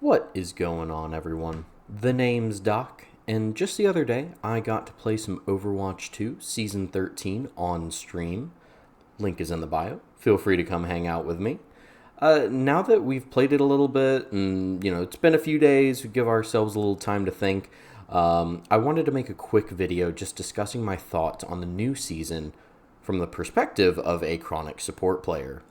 What is going on, everyone? The name's Doc, and just the other day I got to play some Overwatch 2 Season 13 on stream. Link is in the bio. Feel free to come hang out with me. Now that we've played it a little bit, and it's been a few days, we give ourselves a little time to think. I wanted to make a quick video just discussing my thoughts on the new season from the perspective of a chronic support player.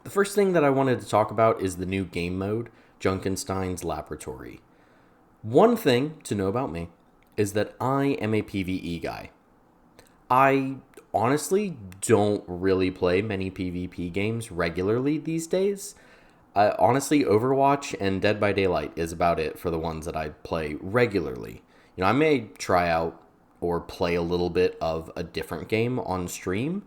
The first thing that I wanted to talk about is the new game mode, Junkenstein's Laboratory. One thing to know about me is that I am a PvE guy. I honestly don't really play many PvP games regularly these days. Honestly, Overwatch and Dead by Daylight is about it for the ones that I play regularly. I may try out or play a little bit of a different game on stream.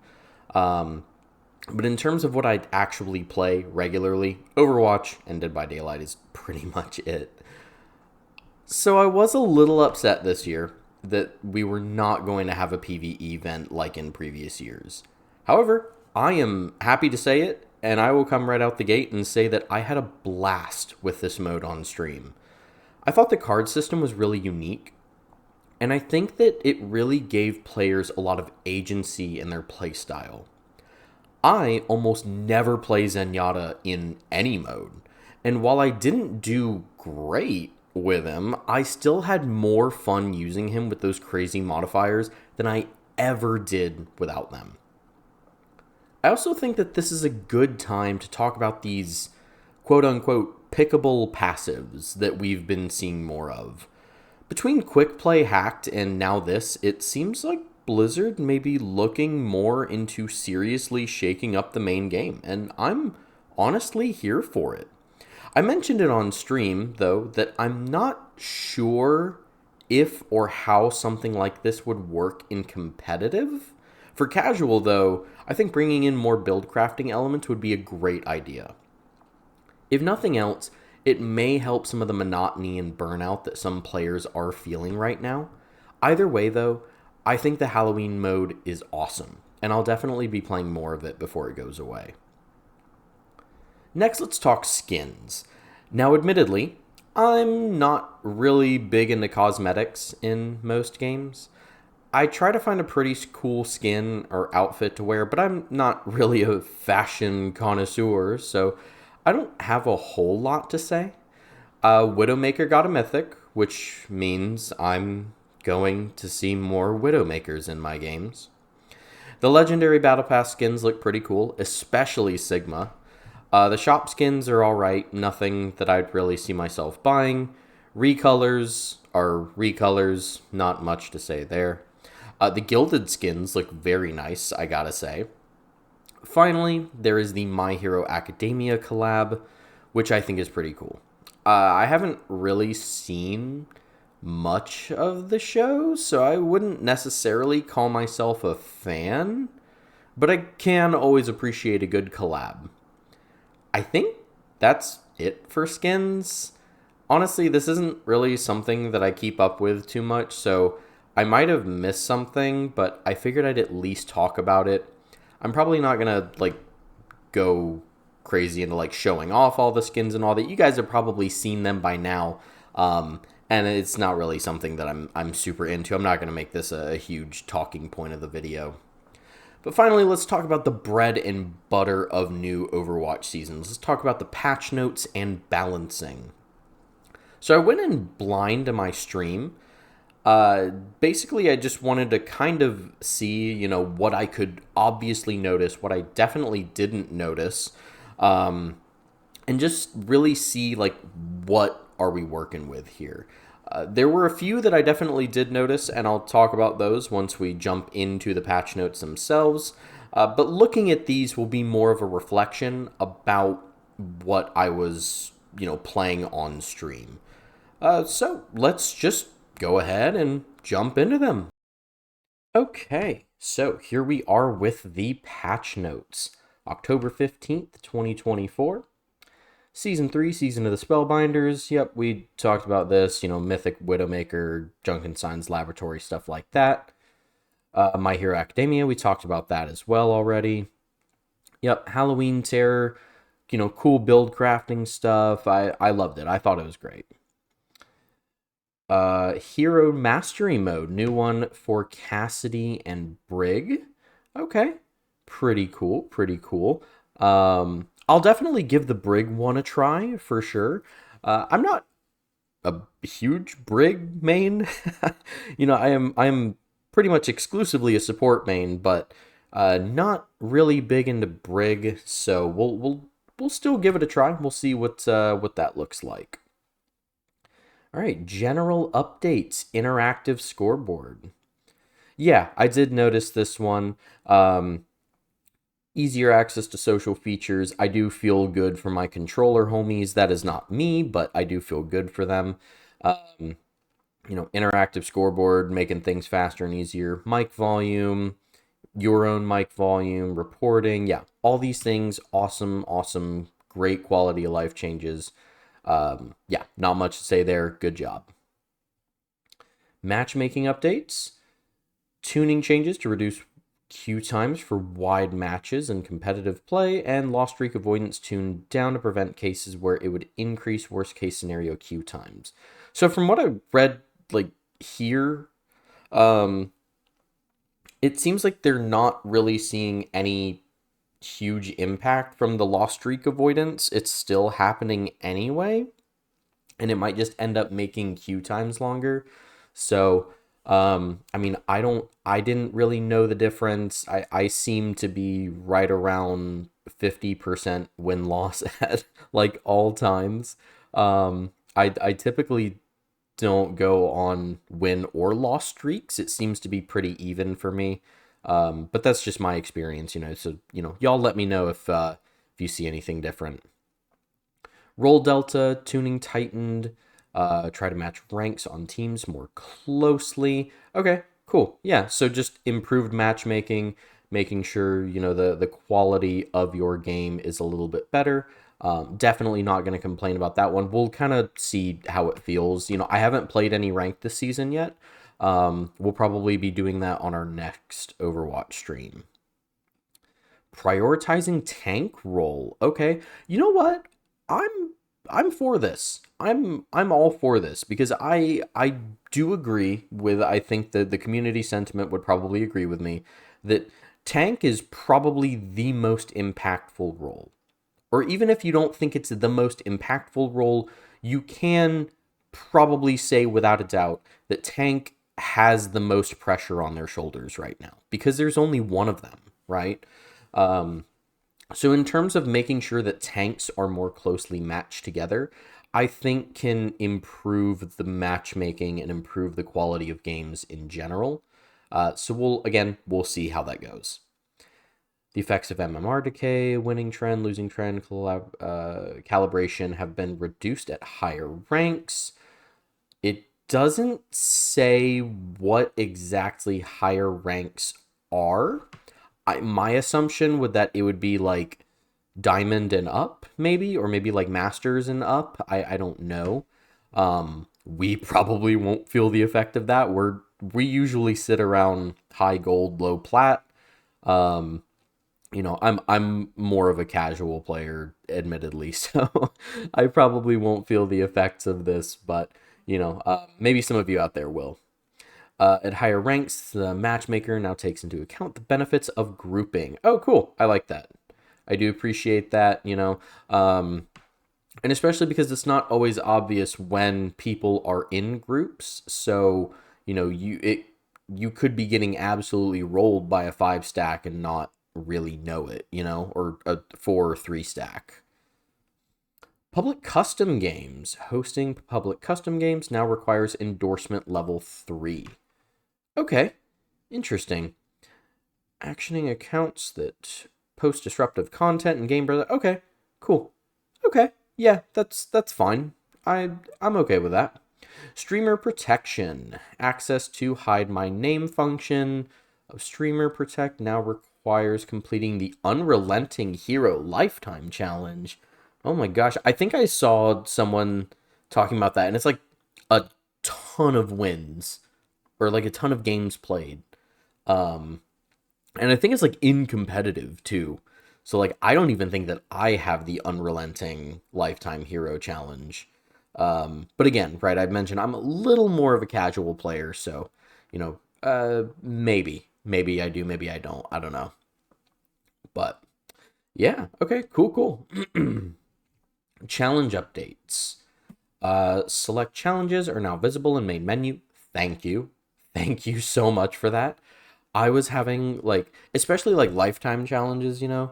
But in terms of what I actually play regularly, Overwatch and Dead by Daylight is pretty much it. So I was a little upset this year that we were not going to have a PvE event like in previous years. However, I am happy to say it, and I will come right out the gate and say that I had a blast with this mode on stream. I thought the card system was really unique, and I think that it really gave players a lot of agency in their playstyle. I almost never play Zenyatta in any mode, and while I didn't do great with him, I still had more fun using him with those crazy modifiers than I ever did without them. I also think that this is a good time to talk about these quote-unquote pickable passives that we've been seeing more of. Between Quick Play Hacked and now this, it seems like Blizzard may be looking more into seriously shaking up the main game, and I'm honestly here for it. I mentioned it on stream, though, that I'm not sure if or how something like this would work in competitive. For casual, though, I think bringing in more build crafting elements would be a great idea. If nothing else, it may help some of the monotony and burnout that some players are feeling right now. Either way, though, I think the Halloween mode is awesome, and I'll definitely be playing more of it before it goes away. Next, let's talk skins. Now, admittedly, I'm not really big into cosmetics in most games. I try to find a pretty cool skin or outfit to wear, but I'm not really a fashion connoisseur, so I don't have a whole lot to say. Widowmaker got a mythic, which means I'm going to see more Widowmakers in my games. The legendary Battle Pass skins look pretty cool, especially Sigma. The shop skins are alright, nothing that I'd really see myself buying. Recolors are recolors, not much to say there. The gilded skins look very nice, I gotta say. Finally, there is the My Hero Academia collab, which I think is pretty cool. I haven't really seen much of the show, so I wouldn't necessarily call myself a fan, but I can always appreciate a good collab. I think that's it for skins. Honestly, this isn't really something that I keep up with too much, so I might have missed something, but I figured I'd at least talk about it. I'm probably not gonna go crazy into showing off all the skins and all that. You guys have probably seen them by now. And it's not really something that I'm super into. I'm not going to make this a huge talking point of the video. But finally, let's talk about the bread and butter of new Overwatch seasons. Let's talk about the patch notes and balancing. So I went in blind to my stream. Basically, I just wanted to kind of see, what I could obviously notice, what I definitely didn't notice, and just really see, what are we working with here. There were a few that I definitely did notice, and I'll talk about those once we jump into the patch notes themselves. But looking at these will be more of a reflection about what I was, playing on stream. So let's just go ahead and jump into them. Okay, so here we are with the patch notes. October 15th, 2024. Season 3, Season of the Spellbinders. Yep, we talked about this, Mythic, Widowmaker, Junkenstein's Laboratory, stuff like that. My Hero Academia, we talked about that as well already. Yep, Halloween Terror. cool build crafting stuff. I loved it. I thought it was great. Hero Mastery Mode, new one for Cassidy and Brig. Okay, pretty cool, pretty cool. I'll definitely give the Brig one a try for sure. I'm not a huge Brig main. I am pretty much exclusively a support main, but not really big into Brig. So we'll still give it a try. We'll see what that looks like. All right, general updates, interactive scoreboard. Yeah, I did notice this one. Easier access to social features. I do feel good for my controller homies. That is not me, but I do feel good for them. Um, Interactive scoreboard, making things faster and easier. Mic volume, your own mic volume, reporting. Yeah, all these things, awesome, awesome, great quality of life changes. Yeah, not much to say there. Good job. Matchmaking updates, tuning changes to reduce queue times for wide matches and competitive play, and lost streak avoidance tuned down to prevent cases where it would increase worst case scenario queue times. So from what I read, like here, um, it seems like they're not really seeing any huge impact from the lost streak avoidance. It's still happening anyway, and it might just end up making queue times longer. So, I mean, I didn't really know the difference. I seem to be right around 50% win loss at like all times. I typically don't go on win or loss streaks. It seems to be pretty even for me. But that's just my experience, So, y'all let me know if you see anything different. Roll delta, tuning tightened, try to match ranks on teams more closely. Okay, cool. Yeah, so just improved matchmaking, making sure, the quality of your game is a little bit better. Definitely not going to complain about that one. We'll kind of see how it feels. I haven't played any rank this season yet. We'll probably be doing that on our next Overwatch stream. Prioritizing tank role. Okay. You know what? I'm I'm for this. I'm all for this because I do agree with I think that the community sentiment would probably agree with me that tank is probably the most impactful role. Or even if you don't think it's the most impactful role, you can probably say without a doubt that tank has the most pressure on their shoulders right now because there's only one of them, right? Um, so in terms of making sure that tanks are more closely matched together, I think can improve the matchmaking and improve the quality of games in general. So we'll see how that goes. The effects of MMR decay, winning trend, losing trend, calibration have been reduced at higher ranks. It doesn't say what exactly higher ranks are. My assumption would that it would be like diamond and up, maybe, or maybe like masters and up. I don't know. We probably won't feel the effect of that. We usually sit around high gold, low plat. Um, I'm more of a casual player, admittedly, so I probably won't feel the effects of this, but maybe some of you out there will. At higher ranks, the matchmaker now takes into account the benefits of grouping. Oh, cool. I like that. I do appreciate that. And especially because it's not always obvious when people are in groups. So, you could be getting absolutely rolled by a 5 stack and not really know it, or a 4 or 3 stack. Public custom games. Hosting public custom games now requires endorsement level 3. Okay, interesting. Actioning accounts that post disruptive content and game browser. Okay, cool. Okay, yeah, that's fine. I'm okay with that. Streamer protection. Access to hide my name function of streamer protect now requires completing the unrelenting hero lifetime challenge. Oh my gosh, I think I saw someone talking about that and it's like a ton of wins or like a ton of games played. Um and I think it's like in competitive too. So like I don't even think that I have the unrelenting lifetime hero challenge. But again, right, I've mentioned I'm a little more of a casual player, so maybe I do, maybe I don't. I don't know. But yeah, okay, cool. Challenge updates. Select challenges are now visible in main menu. Thank you. Thank you so much for that. I was having like, especially like lifetime challenges, I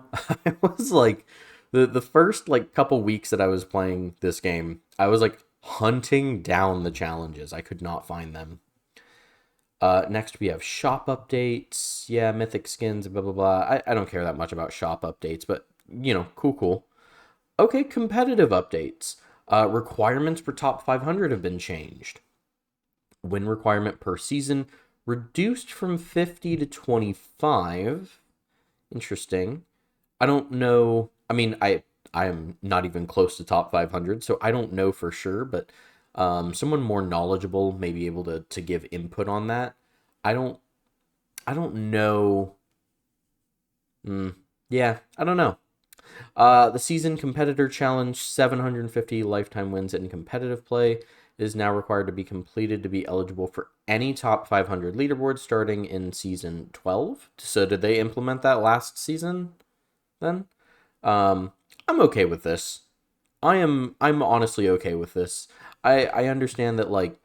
was like the first like couple weeks that I was playing this game, I was like hunting down the challenges. I could not find them. Next we have shop updates. Yeah, mythic skins, blah blah blah. I don't care that much about shop updates, but cool. Okay, competitive updates. Requirements for top 500 have been changed. Win requirement per season reduced from 50 to 25. Interesting. I don't know. I mean, I am not even close to top 500, so I don't know for sure, but someone more knowledgeable may be able to give input on that. I don't I don't know. Yeah, I don't know. The season competitor challenge, 750 lifetime wins in competitive play, is now required to be completed to be eligible for any top 500 leaderboard starting in season 12. So did they implement that last season then? Um, I'm okay with this. I'm honestly okay with this. I understand that like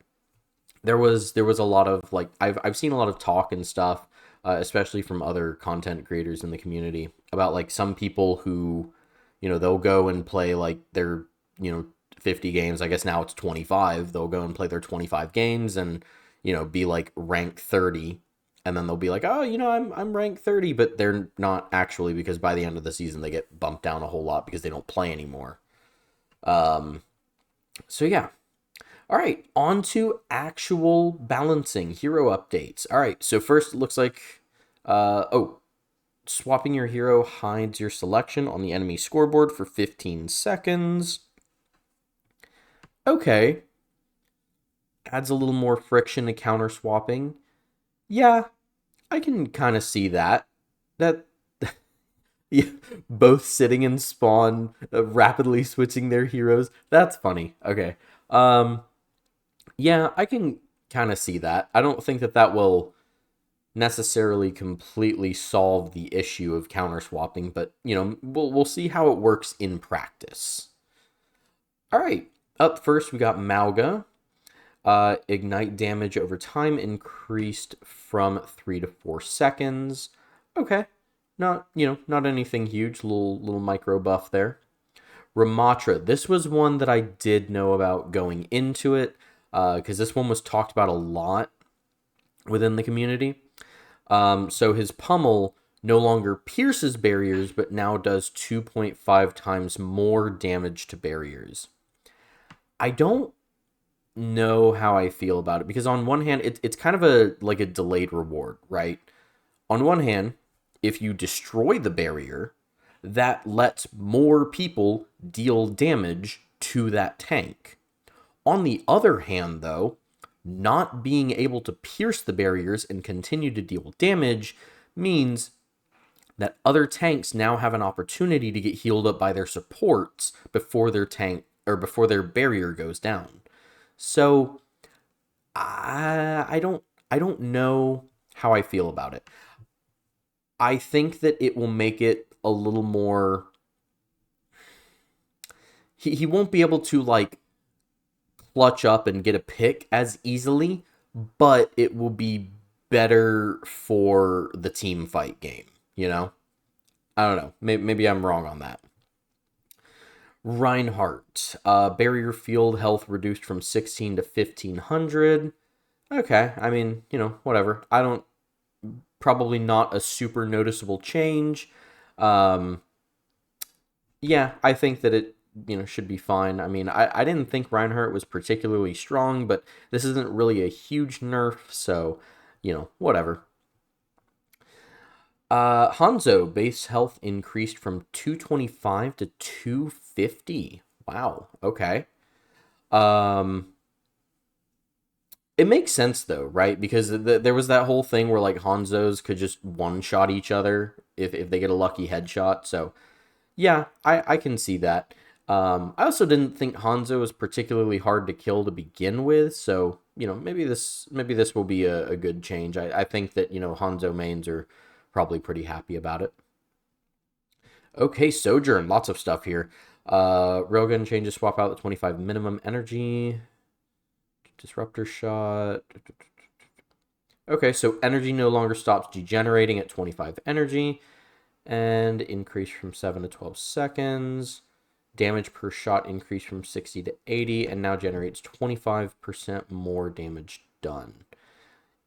there was a lot of like I've seen a lot of talk and stuff, especially from other content creators in the community about like some people who, they'll go and play like their 50 games. I guess now it's 25. They'll go and play their 25 games and be like rank 30, and then they'll be like, oh, I'm rank 30, but they're not actually, because by the end of the season they get bumped down a whole lot because they don't play anymore. So yeah, all right, on to actual balancing hero updates. All right, so first it looks like, swapping your hero hides your selection on the enemy scoreboard for 15 seconds. Okay, adds a little more friction to counter swapping. Yeah, I can kind of see that. That yeah, both sitting in spawn, rapidly switching their heroes. That's funny. Okay. Um, yeah, I can kind of see that. I don't think that that will necessarily completely solve the issue of counter swapping, but we'll see how it works in practice. All right, up first we got Mauga. Ignite damage over time increased from 3 to 4 seconds. Okay, not anything huge. Little micro buff there. Ramatra. This was one that I did know about going into it, because this one was talked about a lot within the community. So his pummel no longer pierces barriers, but now does 2.5 times more damage to barriers. I don't know how I feel about it, because on one hand, it's kind of a delayed reward, right? On one hand, if you destroy the barrier, that lets more people deal damage to that tank. On the other hand, though, not being able to pierce the barriers and continue to deal damage means that other tanks now have an opportunity to get healed up by their supports before their tank or before their barrier goes down. So I don't know how I feel about it. I think that it will make it a little more. He won't be able to like clutch up and get a pick as easily, but it will be better for the team fight game, you know? I don't know. Maybe I'm wrong on that. Reinhardt. Barrier field health reduced from 16 to 1500. Okay, I mean, whatever. I don't. Probably not a super noticeable change. Um, yeah, I think that it should be fine. I mean, I didn't think Reinhardt was particularly strong, but this isn't really a huge nerf, so whatever. Hanzo base health increased from 225 to 250. Wow. Okay. Um It makes sense though, right? Because there was that whole thing where like Hanzos could just one shot each other if they get a lucky headshot. So yeah, I can see that. I also didn't think Hanzo was particularly hard to kill to begin with, so maybe this will be a good change. I think that Hanzo mains are probably pretty happy about it. Okay, Sojourn, lots of stuff here. Railgun changes swap out the 25 minimum energy. Disruptor shot. Okay, so energy no longer stops degenerating at 25 energy, and increase from 7 to 12 seconds. Damage per shot increased from 60 to 80, and now generates 25% more damage done.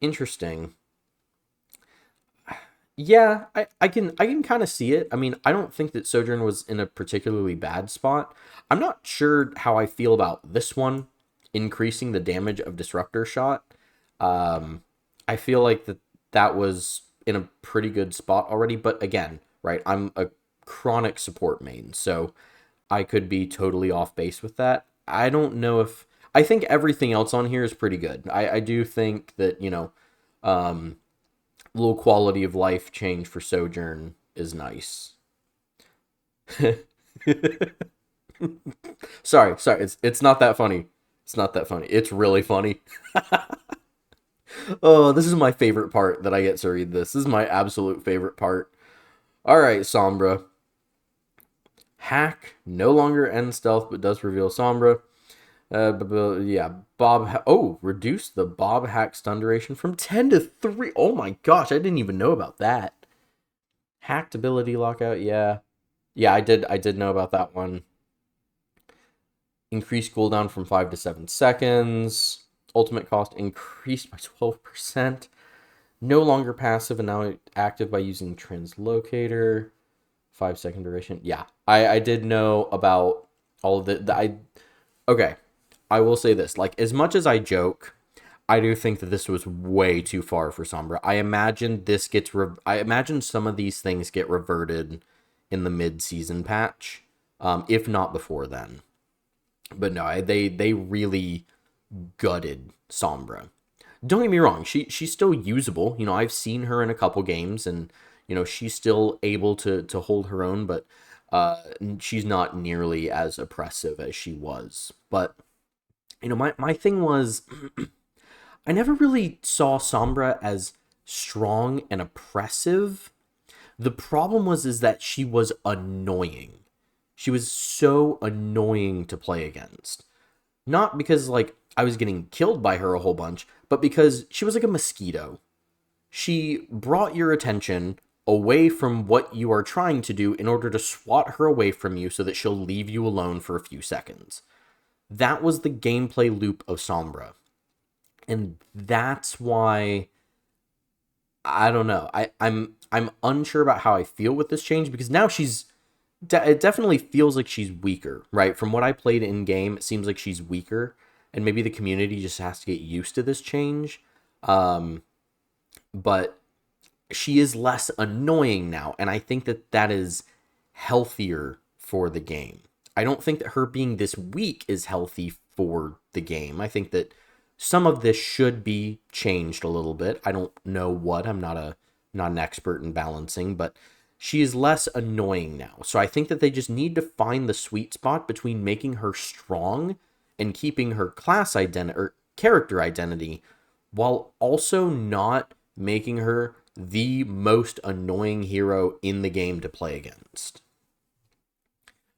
Interesting. Yeah, I can kind of see it. I mean, I don't think that Sojourn was in a particularly bad spot. I'm not sure how I feel about this one increasing the damage of Disruptor Shot. Um, I feel like that was in a pretty good spot already, but again, right, I'm a chronic support main, so I could be totally off base with that. I don't know if I think everything else on here is pretty good. I do think that, um, little quality of life change for Sojourn is nice. Sorry, it's not that funny. It's not that funny. It's really funny. Oh, this is my favorite part that I get to read this. This is my absolute favorite part. All right, Sombra. Hack no longer ends stealth but does reveal Sombra. Yeah, reduce the Bob hack stun duration from 10 to 3. Oh my gosh, I didn't even know about that. Hacked ability lockout, yeah. Yeah, I did know about that one. Increased cooldown from 5 to 7 seconds. Ultimate cost increased by 12%. No longer passive and now active by using translocator. 5 second duration. Yeah, I did know about all of the okay. I will say this, like, as much as I joke, I do think that this was way too far for Sombra. I imagine some of these things get reverted in the mid-season patch, if not before then. But no, they really gutted Sombra. Don't get me wrong, she's still usable. I've seen her in a couple games, and she's still able to hold her own, but she's not nearly as oppressive as she was. But my thing was, I never really saw Sombra as strong and oppressive. The problem is that she was annoying. She was so annoying to play against. Not because like I was getting killed by her a whole bunch, but because she was like a mosquito. She brought your attention away from what you are trying to do in order to swat her away from you so that she'll leave you alone for a few seconds. That was the gameplay loop of Sombra. And that's why I don't know. I'm unsure about how I feel with this change because now it definitely feels like she's weaker, right? From what I played in game, it seems like she's weaker, and maybe the community just has to get used to this change. But she is less annoying now, and I think that is healthier for the game. I don't think that her being this weak is healthy for the game. I think that some of this should be changed a little bit. I don't know what. I'm not an expert in balancing, but she is less annoying now. So I think that they just need to find the sweet spot between making her strong and keeping her class identity or character identity while also not making her the most annoying hero in the game to play against.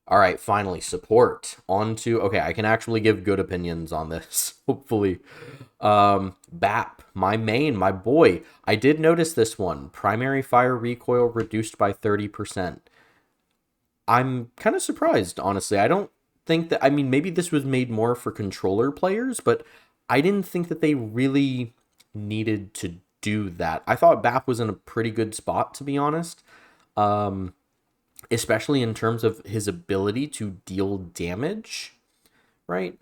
All right, finally, support. On to, okay, I can actually give good opinions on this, hopefully. BAP, my main, my boy. I did notice this one. Primary fire recoil reduced by 30%. I'm kind of surprised, honestly. I don't think that, I mean, maybe this was made more for controller players, but I didn't think that they really needed to do that. I thought BAP was in a pretty good spot, to be honest. Um, Especially in terms of his ability to deal damage, right?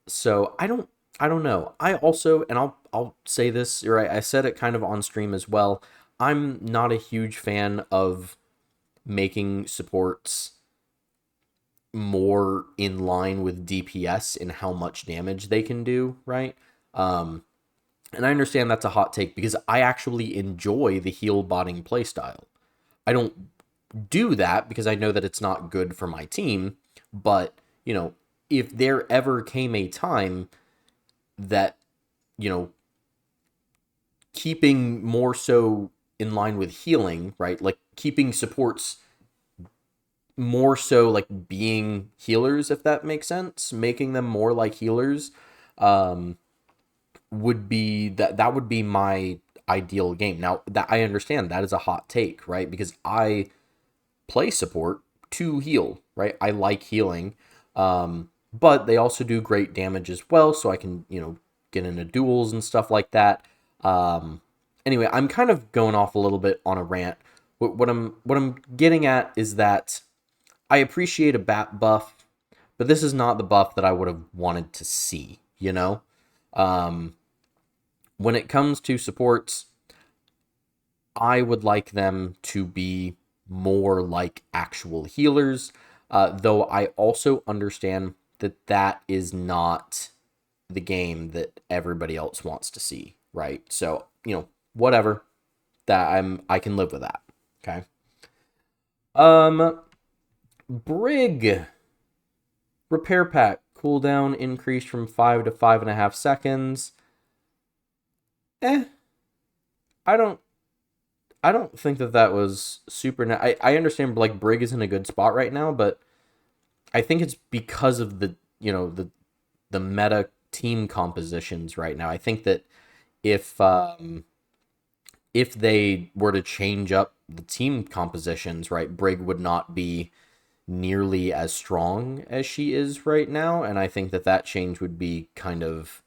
So I don't know. I also, and I'll say this, right? I said it kind of on stream as well. I'm not a huge fan of making supports more in line with DPS in how much damage they can do, right? And I understand that's a hot take because I actually enjoy the heal botting playstyle. I don't do that because I know that it's not good for my team, but, you know, if there ever came a time that, you know, keeping more so in line with healing, right? Like keeping supports more so like being healers, if that makes sense, making them more like healers, um, would be that would be my ideal game. Now that I understand that is a hot take, right? Because I play support to heal, right? I like healing, but they also do great damage as well, so I can, get into duels and stuff like that. Anyway, I'm kind of going off a little bit on a rant. What I'm getting at is that I appreciate a bat buff, but this is not the buff that I would have wanted to see, you know? Um, when it comes to supports, I would like them to be more like actual healers, though I also understand that that is not the game that everybody else wants to see, right? So, whatever. I can live with that. Okay. Um Brig repair pack cooldown increased from 5 to 5.5 seconds. Eh, I don't I don't think that was super. I understand like Brig is in a good spot right now, but I think it's because of the meta team compositions right now. I think that if if they were to change up the team compositions, right, Brig would not be nearly as strong as she is right now, and I think that change would be kind of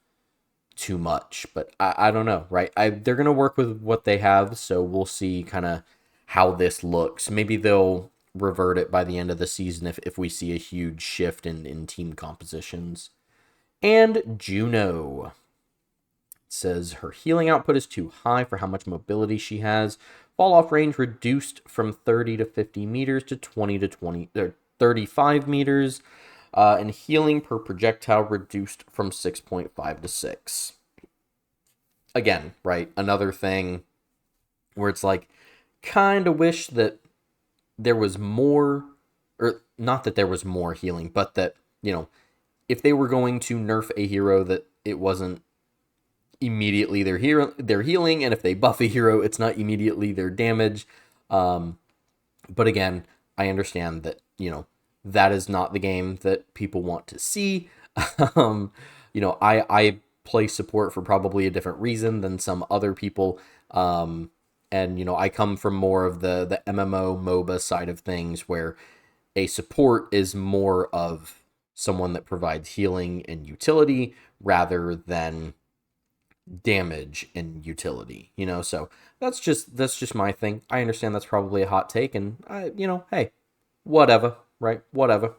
too much. But I don't know, right? They're gonna work with what they have, so we'll see kind of how this looks. Maybe they'll revert it by the end of the season if we see a huge shift in team compositions. And Juno says her healing output is too high for how much mobility she has. Fall off range reduced from 30 to 50 meters to 20 to 35 meters. And healing per projectile reduced from 6.5 to 6. Again, right? Another thing where it's like, kind of wish that there was more, or not that there was more healing, but that, if they were going to nerf a hero, that it wasn't immediately their healing, and if they buff a hero, it's not immediately their damage. Um, but again, I understand that that is not the game that people want to see. I play support for probably a different reason than some other people. And I come from more of the MMO MOBA side of things, where a support is more of someone that provides healing and utility rather than damage and utility, so that's just my thing. I understand that's probably a hot take, and hey, whatever, right? Whatever.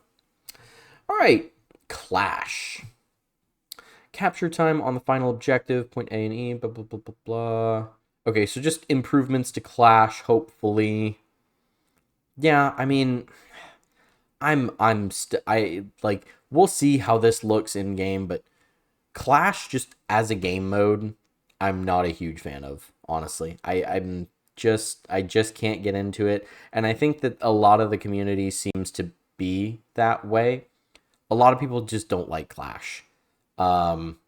All right. Clash. Capture time on the final objective, point A and E, blah blah blah blah blah. Okay, so just improvements to Clash, hopefully. Yeah, I mean, I like, we'll see how this looks in game, but Clash just as a game mode, I'm not a huge fan of, honestly. I just can't get into it, and I think that a lot of the community seems to be that way. A lot of people just don't like Clash. Um,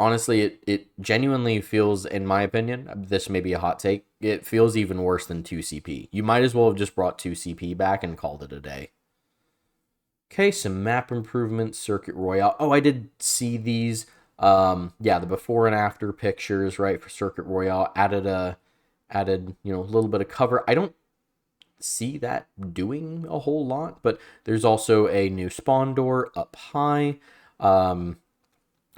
Honestly, it genuinely feels, in my opinion, this may be a hot take, it feels even worse than 2CP. You might as well have just brought 2CP back and called it a day. Okay, some map improvements, Circuit Royale. Oh, I did see these. Yeah, the before and after pictures, right, for Circuit Royale. Added, a little bit of cover. I don't see that doing a whole lot, but there's also a new spawn door up high,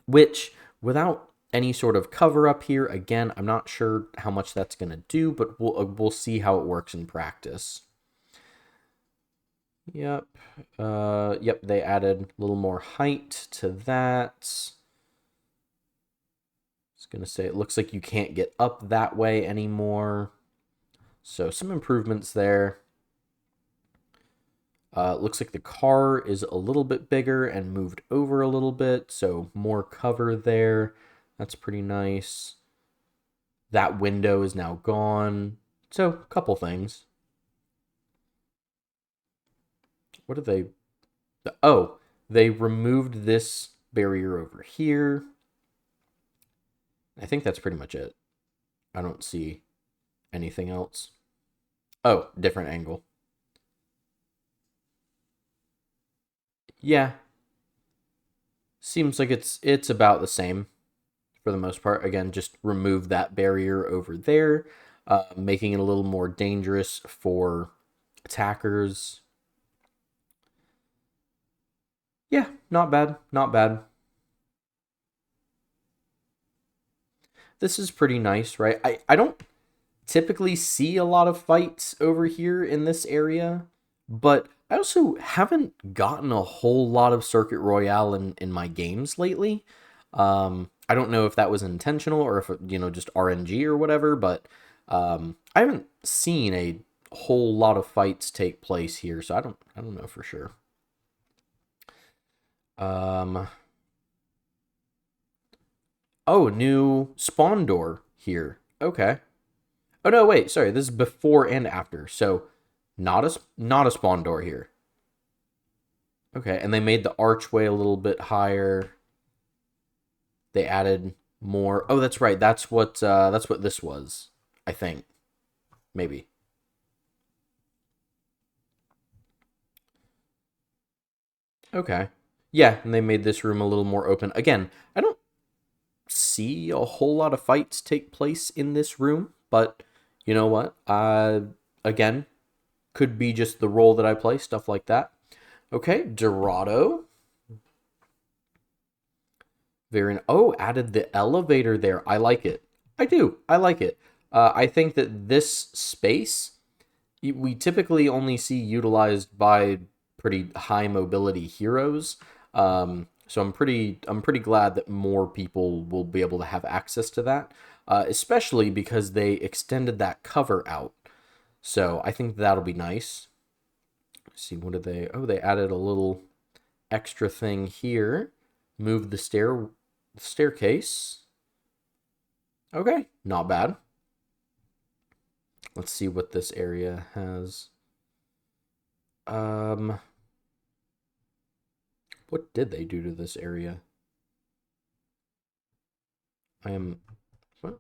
which, without any sort of cover up here, again, I'm not sure how much that's gonna do, but we'll see how it works in practice. Yep. Yep, they added a little more height to that. I was gonna say, it looks like you can't get up that way anymore. So some improvements there. Looks like the car is a little bit bigger and moved over a little bit, so more cover there. That's pretty nice. That window is now gone. So, a couple things. What are they? Oh, they removed this barrier over here. I think that's pretty much it. I don't see anything else. Oh, different angle. Yeah, seems like it's about the same for the most part. Again, just remove that barrier over there, making it a little more dangerous for attackers. Yeah, not bad, not bad. This is pretty nice, right? I don't typically see a lot of fights over here in this area, but I also haven't gotten a whole lot of Circuit Royale in my games lately. I don't know if that was intentional or if, just RNG or whatever, but I haven't seen a whole lot of fights take place here, so I don't know for sure. Um, oh, new spawn door here. Okay. Oh no, wait, sorry. This is before and after. So not a spawn door here. Okay, and they made the archway a little bit higher. They added more. Oh, that's right. That's what this was. I think maybe. Okay. Yeah, and they made this room a little more open. Again, I don't see a whole lot of fights take place in this room, but you know what? Again, could be just the role that I play, stuff like that. Okay, Dorado. Added the elevator there. I like it. I do. I like it. I think that this space we typically only see utilized by pretty high mobility heroes. So I'm pretty glad that more people will be able to have access to that, especially because they extended that cover out. So I think that'll be nice. Let's see, what did they? Oh, they added a little extra thing here. Move the staircase. Okay, not bad. Let's see what this area has. Um, what did they do to this area? I am what?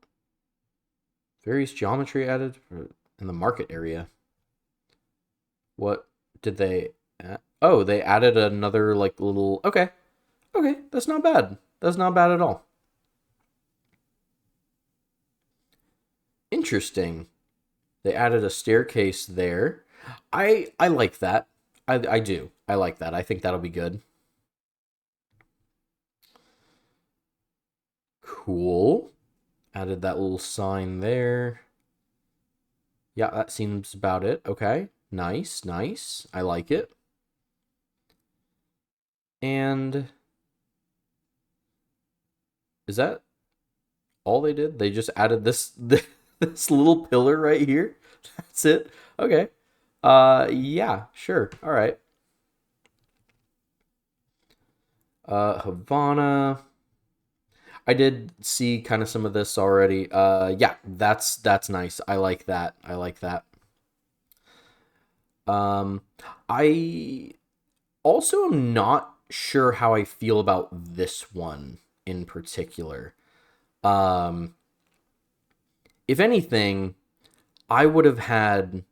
Various geometry added in the market area. What did they? Oh, they added another like little. Okay, okay, that's not bad. That's not bad at all. Interesting. They added a staircase there. I like that. I do. I like that. I think that'll be good. Cool. Added that little sign there. Yeah, that seems about it. Okay. Nice, nice. I like it. And is that all they did? They just added this this little pillar right here. That's it. Okay. Yeah, sure. All right. Havana. I did see kind of some of this already. Yeah, that's nice. I like that. I like that. Um, I also am not sure how I feel about this one in particular. Um, if anything, I would have had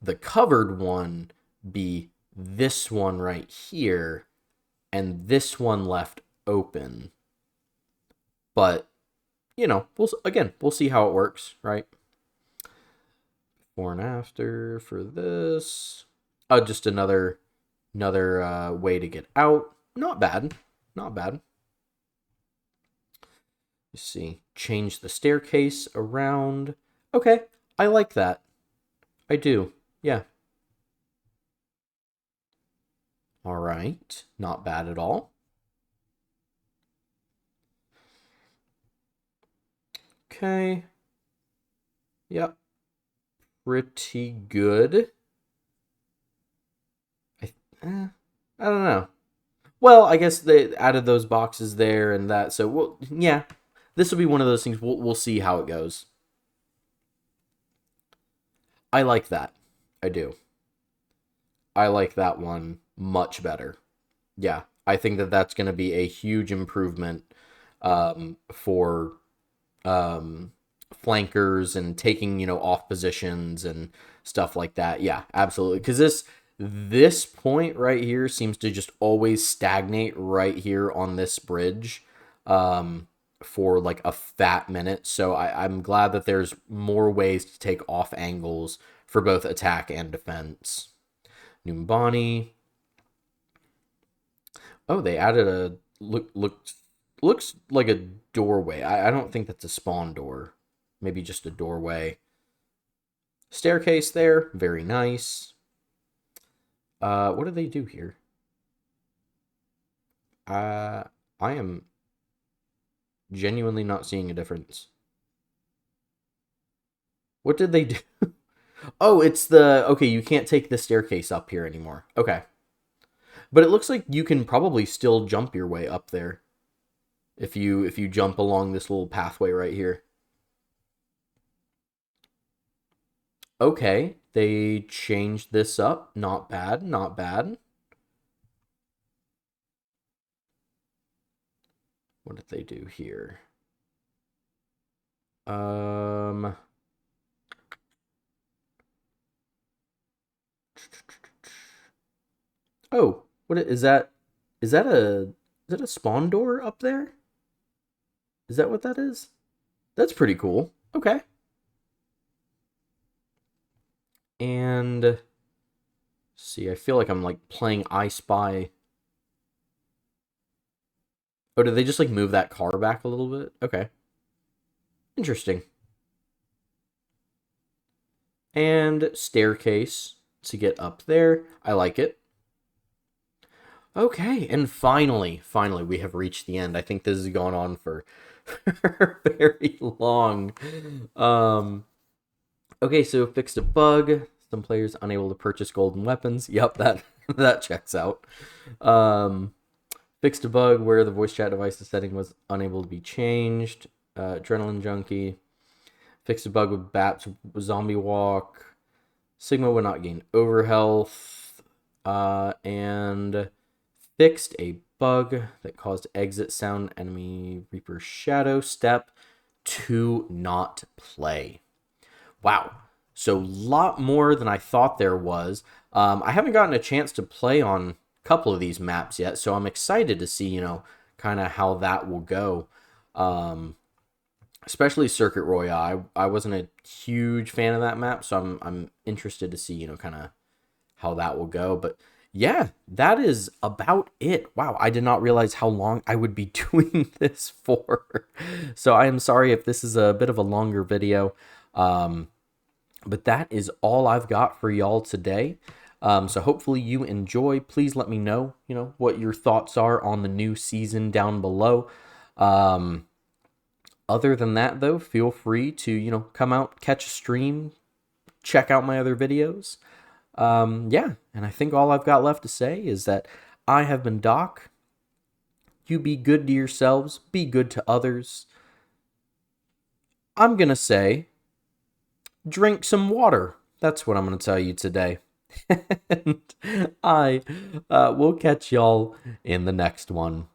the covered one be this one right here and this one left open. But, we'll see how it works, right? Before and after for this. Just another way to get out. Not bad. Not bad. You see, change the staircase around. Okay, I like that. I do. Yeah. All right. Not bad at all. Okay. Yep. Pretty good. I, I don't know. Well, I guess they added those boxes there and that. So, well, yeah, this will be one of those things. We'll see how it goes. I like that. I do. I like that one much better. Yeah, I think that that's going to be a huge improvement for flankers and taking off positions and stuff like that. Yeah, absolutely. Because this point right here seems to just always stagnate right here on this bridge for like a fat minute. So I'm glad that there's more ways to take off angles for both attack and defense. Numbani. Oh, they added a looks like a doorway. I don't think that's a spawn door. Maybe just a doorway. Staircase there, very nice. What do they do here? I am genuinely not seeing a difference. What did they do? Oh, it's okay, you can't take the staircase up here anymore. Okay. But it looks like you can probably still jump your way up there. If you jump along this little pathway right here. Okay, they changed this up. Not bad, not bad. What did they do here? Oh, is that? Is that a spawn door up there? Is that what that is? That's pretty cool. Okay. And see, I feel like I'm like playing I Spy. Oh, did they just like move that car back a little bit? Okay. Interesting. And staircase to get up there. I like it. Okay, and finally, we have reached the end. I think this has gone on for very long. Okay, so fixed a bug. Some players unable to purchase golden weapons. Yep, that checks out. Fixed a bug where the voice chat device's setting was unable to be changed. Adrenaline junkie. Fixed a bug with Bat's zombie walk. Sigma would not gain overhealth. And fixed a bug that caused exit sound enemy Reaper Shadow step to not play. Wow. So a lot more than I thought there was. I haven't gotten a chance to play on a couple of these maps yet, so I'm excited to see, kind of how that will go. Especially Circuit Royale. I wasn't a huge fan of that map, so I'm interested to see, kind of how that will go. But yeah, that is about it. Wow, I did not realize how long I would be doing this for. So I am sorry if this is a bit of a longer video. But that is all I've got for y'all today. So hopefully you enjoy. Please let me know, what your thoughts are on the new season down below. Other than that, though, feel free to, come out, catch a stream, check out my other videos. Yeah, and I think all I've got left to say is that I have been Doc. You be good to yourselves, be good to others. I'm going to say, drink some water. That's what I'm going to tell you today. And I will catch y'all in the next one.